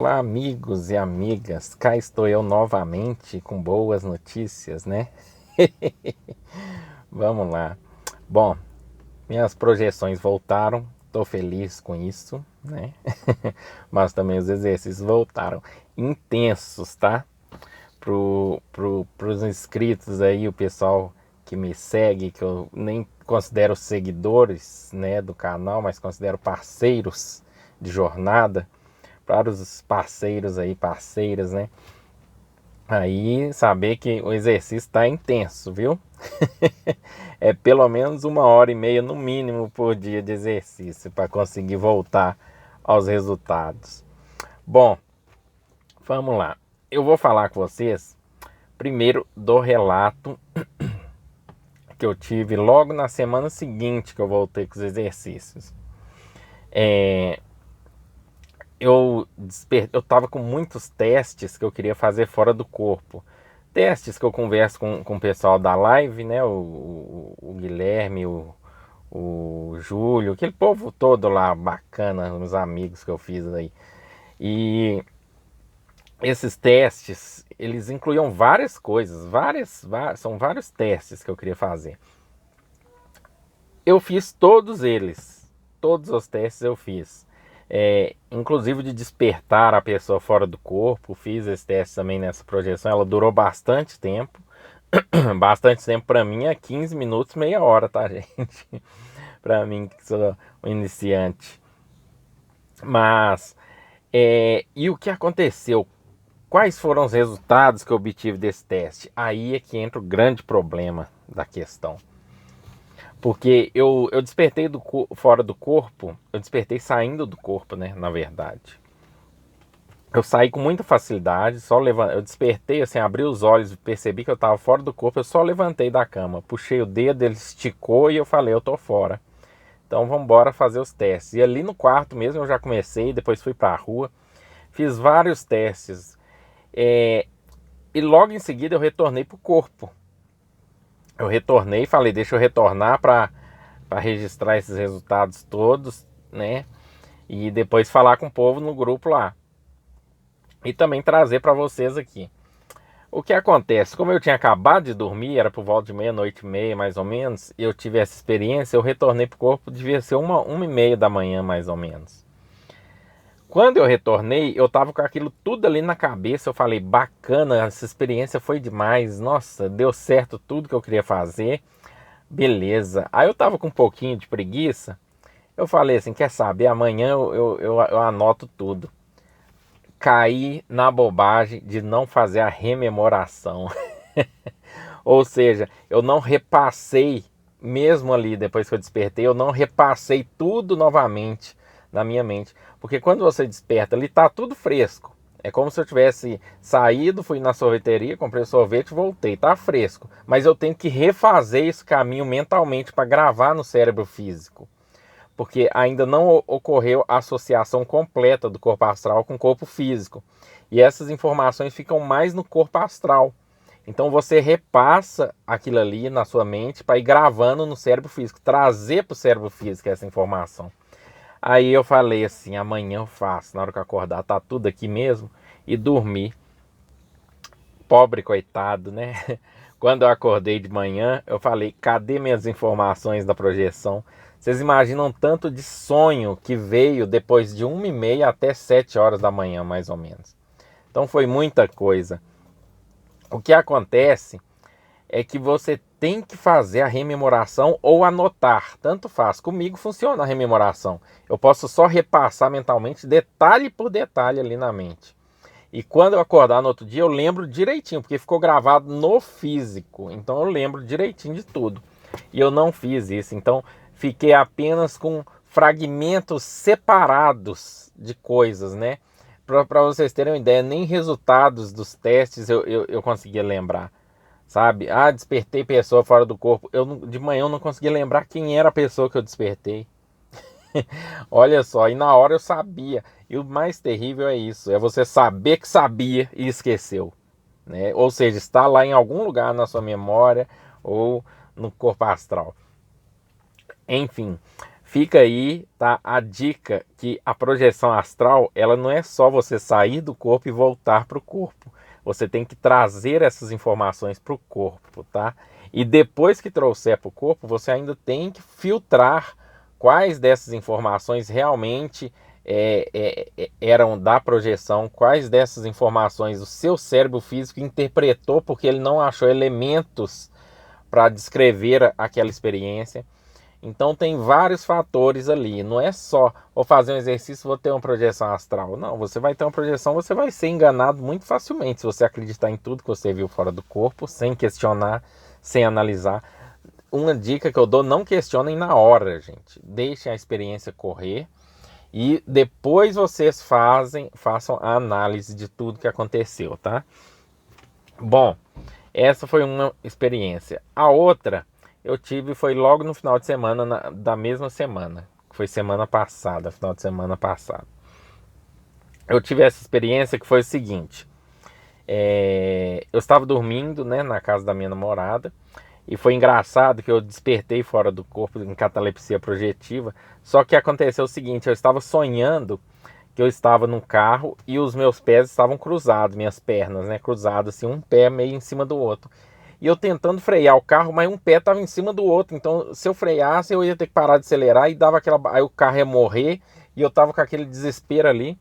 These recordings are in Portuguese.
Olá, amigos e amigas, cá estou eu novamente com boas notícias, né? Vamos lá. Bom, minhas projeções voltaram, estou feliz com isso, né? Mas também os exercícios voltaram intensos, tá? Pros inscritos aí, o pessoal que me segue, que eu nem considero seguidores, né, do canal, mas considero parceiros de jornada. Para os parceiros aí, parceiras, né? Aí saber que o exercício está intenso, viu? É pelo menos 1h30 no mínimo por dia de exercício para conseguir voltar aos resultados. Bom, vamos lá. Eu vou falar com vocês primeiro do relato que eu tive logo na semana seguinte que eu voltei com os exercícios. Eu tava com muitos testes que eu queria fazer fora do corpo. Testes que eu converso com o pessoal da live, né? O Guilherme, o Júlio, aquele povo todo lá bacana, os amigos que eu fiz aí. E esses testes, eles incluíam várias coisas, são vários testes que eu queria fazer. Eu fiz todos eles, todos os testes eu fiz. Inclusive de despertar a pessoa fora do corpo, fiz esse teste também nessa projeção, ela durou bastante tempo. Bastante tempo para mim é 15 minutos, meia hora, tá, gente? Para mim que sou um iniciante. Mas, e o que aconteceu? Quais foram os resultados que eu obtive desse teste? Aí é que entra o grande problema da questão. Porque eu despertei fora do corpo, eu despertei saindo do corpo, né? Na verdade. Eu saí com muita facilidade, eu despertei, assim, abri os olhos, percebi que eu estava fora do corpo, eu só levantei da cama, puxei o dedo, ele esticou e eu falei, eu tô fora. Então vamos embora fazer os testes. E ali no quarto mesmo eu já comecei, depois fui para a rua, fiz vários testes. E logo em seguida eu retornei para o corpo. Eu retornei e falei, deixa eu retornar para registrar esses resultados todos, né? E depois falar com o povo no grupo lá. E também trazer para vocês aqui. O que acontece? Como eu tinha acabado de dormir, era por volta de meia-noite e meia, mais ou menos, e eu tive essa experiência, eu retornei pro corpo, devia ser 1h30 da manhã, mais ou menos. Quando eu retornei, eu tava com aquilo tudo ali na cabeça, eu falei, bacana, essa experiência foi demais, nossa, deu certo tudo que eu queria fazer, beleza. Aí eu tava com um pouquinho de preguiça, eu falei assim, quer saber, amanhã eu anoto tudo. Caí na bobagem de não fazer a rememoração. Ou seja, eu não repassei, mesmo ali depois que eu despertei, eu não repassei tudo novamente na minha mente. Porque quando você desperta, ali tá tudo fresco. É como se eu tivesse saído, fui na sorveteria, comprei sorvete e voltei. Tá fresco. Mas eu tenho que refazer esse caminho mentalmente para gravar no cérebro físico. Porque ainda não ocorreu a associação completa do corpo astral com o corpo físico. E essas informações ficam mais no corpo astral. Então você repassa aquilo ali na sua mente para ir gravando no cérebro físico, trazer para o cérebro físico essa informação. Aí eu falei assim, amanhã eu faço, na hora que eu acordar, tá tudo aqui mesmo, e dormi. Pobre coitado, né? Quando eu acordei de manhã, eu falei, cadê minhas informações da projeção? Vocês imaginam tanto de sonho que veio depois de 1h30 até 7 horas da manhã, mais ou menos. Então foi muita coisa. O que acontece é que você tem que fazer a rememoração ou anotar, tanto faz. Comigo funciona a rememoração. Eu posso só repassar mentalmente detalhe por detalhe ali na mente. E quando eu acordar no outro dia, eu lembro direitinho, porque ficou gravado no físico. Então eu lembro direitinho de tudo. E eu não fiz isso. Então fiquei apenas com fragmentos separados de coisas, né? Para vocês terem uma ideia, nem resultados dos testes eu conseguia lembrar. Sabe? Ah, despertei pessoa fora do corpo. De manhã eu não conseguia lembrar quem era a pessoa que eu despertei. Olha só, e na hora eu sabia. E o mais terrível é isso, é você saber que sabia e esqueceu, né? Ou seja, está lá em algum lugar na sua memória ou no corpo astral. Enfim, Fica aí, tá? A dica que a projeção astral, ela não é só você sair do corpo e voltar para o corpo. Você tem que trazer essas informações para o corpo, tá? E depois que trouxer para o corpo, você ainda tem que filtrar quais dessas informações realmente eram da projeção, quais dessas informações o seu cérebro físico interpretou porque ele não achou elementos para descrever aquela experiência. Então tem vários fatores ali, não é só vou fazer um exercício, vou ter uma projeção astral. Não, você vai ter uma projeção, você vai ser enganado muito facilmente se você acreditar em tudo que você viu fora do corpo, sem questionar, sem analisar. Uma dica que eu dou, não questionem na hora, gente. Deixem a experiência correr e depois vocês façam a análise de tudo que aconteceu, tá? Bom, essa foi uma experiência. A outra eu tive foi logo no final de semana da mesma semana. Foi semana passada, final de semana passado. Eu tive essa experiência que foi o seguinte. Eu estava dormindo, né, na casa da minha namorada. E foi engraçado que eu despertei fora do corpo em catalepsia projetiva. Só que aconteceu o seguinte, eu estava sonhando que eu estava no carro e os meus pés estavam cruzados, minhas pernas, né, cruzadas, assim, um pé meio em cima do outro. E eu tentando frear o carro, mas um pé estava em cima do outro. Então, se eu freasse, eu ia ter que parar de acelerar e dava aquela, aí o carro ia morrer e eu estava com aquele desespero ali.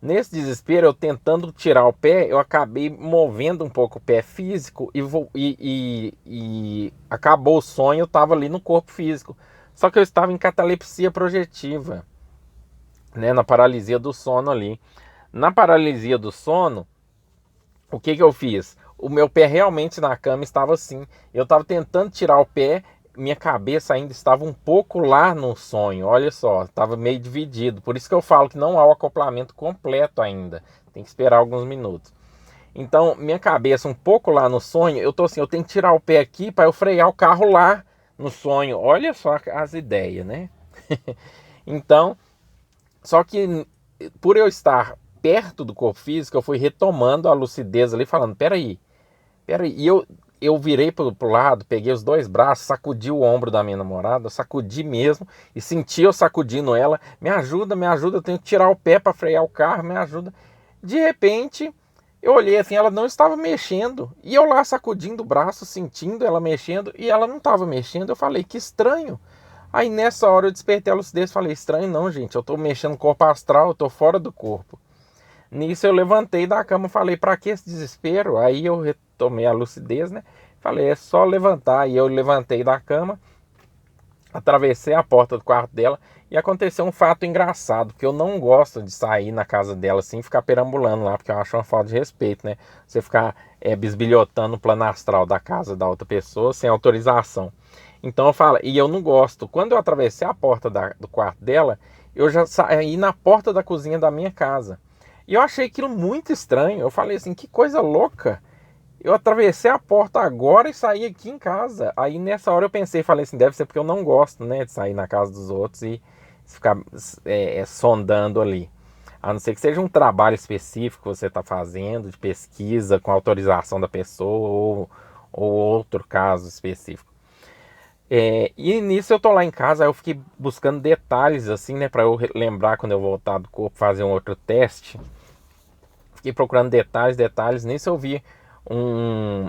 Nesse desespero, eu tentando tirar o pé, eu acabei movendo um pouco o pé físico e acabou o sonho, eu estava ali no corpo físico. Só que eu estava em catalepsia projetiva, né, na paralisia do sono ali. Na paralisia do sono, o que eu fiz? O meu pé realmente na cama estava assim. Eu estava tentando tirar o pé, minha cabeça ainda estava um pouco lá no sonho. Olha só, estava meio dividido. Por isso que eu falo que não há o acoplamento completo ainda. Tem que esperar alguns minutos. Então, minha cabeça um pouco lá no sonho, eu tô assim, eu tenho que tirar o pé aqui para eu frear o carro lá no sonho. Olha só as ideias, né? Então, só que por eu estar perto do corpo físico, eu fui retomando a lucidez ali, falando, peraí. E eu virei pro lado, peguei os dois braços, sacudi o ombro da minha namorada, sacudi mesmo, e senti eu sacudindo ela, me ajuda, eu tenho que tirar o pé para frear o carro, me ajuda. De repente, eu olhei assim, ela não estava mexendo, e eu lá sacudindo o braço, sentindo ela mexendo, e ela não estava mexendo, eu falei, que estranho. Aí nessa hora eu despertei a lucidez, falei, estranho não, gente, eu tô mexendo no corpo astral, eu tô fora do corpo. Nisso eu levantei da cama e falei, pra que esse desespero? Aí eu retomei a lucidez, né? Falei, é só levantar. E eu levantei da cama, atravessei a porta do quarto dela e aconteceu um fato engraçado, que eu não gosto de sair na casa dela assim, ficar perambulando lá, porque eu acho uma falta de respeito, né? Você ficar bisbilhotando o plano astral da casa da outra pessoa sem autorização. Então eu falo, e eu não gosto. Quando eu atravessei a porta do quarto dela, eu já saí na porta da cozinha da minha casa. E eu achei aquilo muito estranho. Eu falei assim, que coisa louca. Eu atravessei a porta agora e saí aqui em casa. Aí nessa hora eu pensei, falei assim, deve ser porque eu não gosto, né, de sair na casa dos outros e ficar sondando ali. A não ser que seja um trabalho específico que você está fazendo, de pesquisa com autorização da pessoa ou outro caso específico. E nisso eu tô lá em casa, aí eu fiquei buscando detalhes assim, né, para eu lembrar quando eu voltar do corpo fazer um outro teste. Fiquei procurando detalhes. Nisso eu vi um,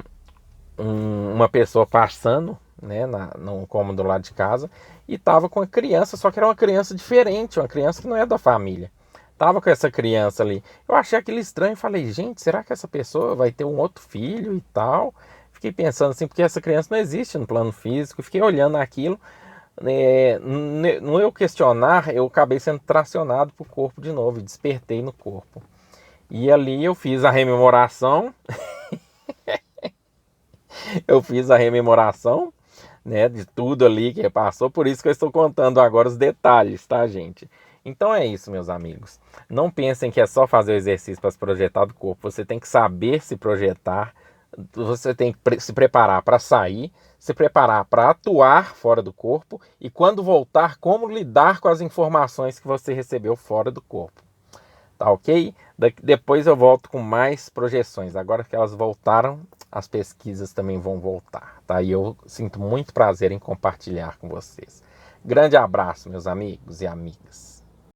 uma pessoa passando, né, num cômodo lá de casa e tava com a criança, só que era uma criança diferente, uma criança que não é da família. Tava com essa criança ali. Eu achei aquilo estranho e falei, gente, será que essa pessoa vai ter um outro filho e tal? Fiquei pensando assim, porque essa criança não existe no plano físico. Fiquei olhando aquilo. No eu questionar, eu acabei sendo tracionado pro corpo de novo e despertei no corpo. E ali eu fiz a rememoração. Eu fiz a rememoração, né, de tudo ali que passou, por isso que eu estou contando agora os detalhes, tá, gente? Então é isso, meus amigos. Não pensem que é só fazer o exercício para se projetar do corpo. Você tem que saber se projetar, você tem que se preparar para sair, se preparar para atuar fora do corpo e quando voltar, como lidar com as informações que você recebeu fora do corpo. Tá ok? Depois eu volto com mais projeções. Agora que elas voltaram, as pesquisas também vão voltar, tá? E eu sinto muito prazer em compartilhar com vocês. Grande abraço, meus amigos e amigas.